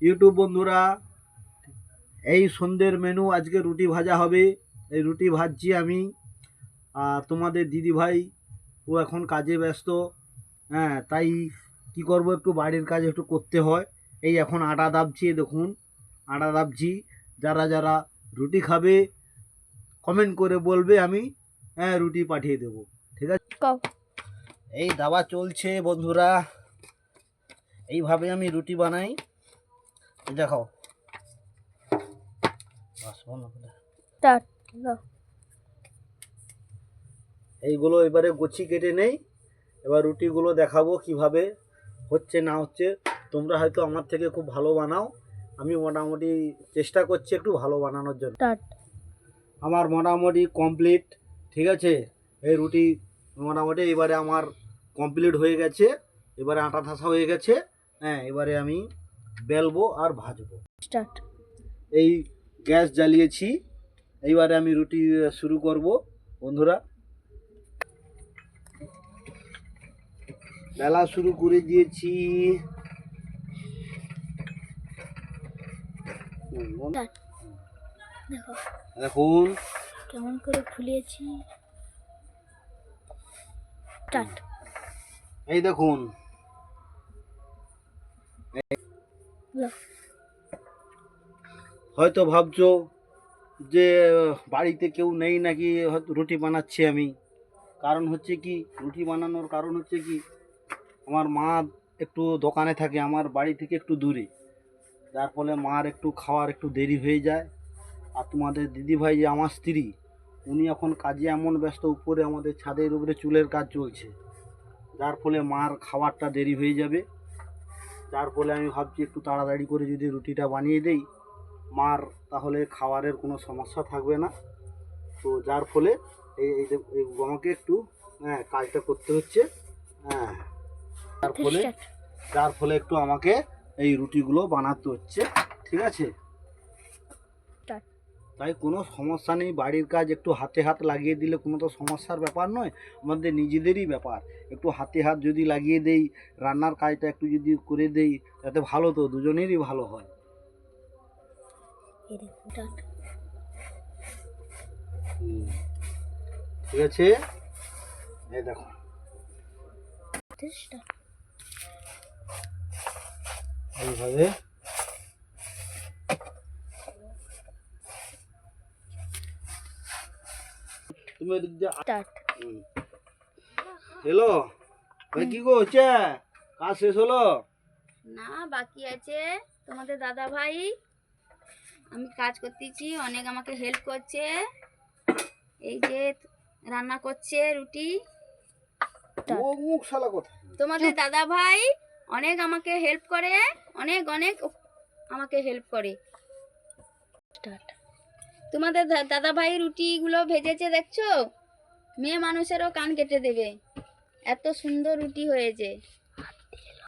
YouTube বন্ধুরা, এই সন্ধ্যের মেনু আজকে রুটি ভাজা হবে। এই রুটি ভাজছি আমি। আর তোমাদের দিদিভাই ও এখন কাজে ব্যস্ত। হ্যাঁ, তাই কি করব, একটু বাড়ির কাজ একটু করতে হয়। এই এখন আটা দাবছি, দেখুন আটা দাবছি। যারা যারা রুটি খাবে কমেন্ট করে বলবে, আমি রুটি পাঠিয়ে দেবো। ঠিক আছে, এই দাবা চলছে বন্ধুরা। এইভাবে আমি রুটি বানাই, দেখো। এইগুলো এবারে গুছি কেটে নেই। এবার রুটিগুলো দেখাবো কিভাবে হচ্ছে না হচ্ছে। তোমরা হয়তো আমার থেকে খুব ভালো বানাও, আমি মোটামুটি চেষ্টা করছি একটু ভালো বানানোর জন্য। আমার মোটামুটি কমপ্লিট, ঠিক আছে। এই রুটি মোটামুটি এবারে আমার কমপ্লিট হয়ে গেছে। এবারে আটা ঠাসা হয়ে গেছে। হ্যাঁ, এবারে আমি বেলবো আর ভাজবো। এই গ্যাস জ্বালিয়েছি, এইবারে আমি রুটি শুরু করব বন্ধুরা। বেলা শুরু করে দিয়েছি। দেখুন কেমন করে ফুলিয়েছি। এই দেখুন, হয়তো ভাবছো যে বাড়িতে কেউ নেই নাকি, হয়তো রুটি বানাচ্ছি আমি। কারণ হচ্ছে কি, রুটি বানানোর কারণ হচ্ছে কি, আমার মা একটু দোকানে থাকে, আমার বাড়ি থেকে একটু দূরে। যার ফলে মার একটু খাওয়ার একটু দেরি হয়ে যায়। আর তোমাদের দিদিভাই যে আমার স্ত্রী, উনি এখন কাজে এমন ব্যস্ত, উপরে আমাদের ছাদের উপরে চুলের কাজ চলছে। যার ফলে মার খাবারটা দেরি হয়ে যাবে। যার ফলে আমি ভাবছি একটু তাড়াতাড়ি করে যদি রুটিটা বানিয়ে দেই, মার তাহলে খাবারের কোনো সমস্যা থাকবে না। তো যার ফলে এই আমাকে একটু কাজটা করতে হচ্ছে। হ্যাঁ, যার ফলে একটু আমাকে এই রুটিগুলো বানাতে হচ্ছে, ঠিক আছে। তাই কোনো সমস্যা নেই, বাড়ির কাজ একটু হাতে হাত লাগিয়ে দিলে কোনো তো সমস্যার ব্যাপার নয়, আমাদের নিজেদেরই ব্যাপার। একটু হাতে হাত যদি লাগিয়ে দেই, রান্নার কাজটা একটু যদি করে দেই, তাতে ভালো, তো দুজনেরই ভালো হয়। ঠিক আছে, এই দেখো এইভাবে তুমি এদিক দিয়ে হ্যালো ভাই, কি করছে? কাজ শেষ হলো না, বাকি আছে। তোমাদের দাদা ভাই, আমি কাজ করতেছি, অনেক আমাকে হেল্প করছে। এই যে রান্না করছে রুটি। ও মুখ শালা কথা। তোমাদের দাদা ভাই অনেক আমাকে হেল্প করে, অনেক অনেক আমাকে হেল্প করে। তোমাদের দাদা ভাই রুটিগুলো ভেজেছে, দেখছো? মেয়ে মানুষেরও কান কেটে দেবে, এত সুন্দর রুটি হয়েছে।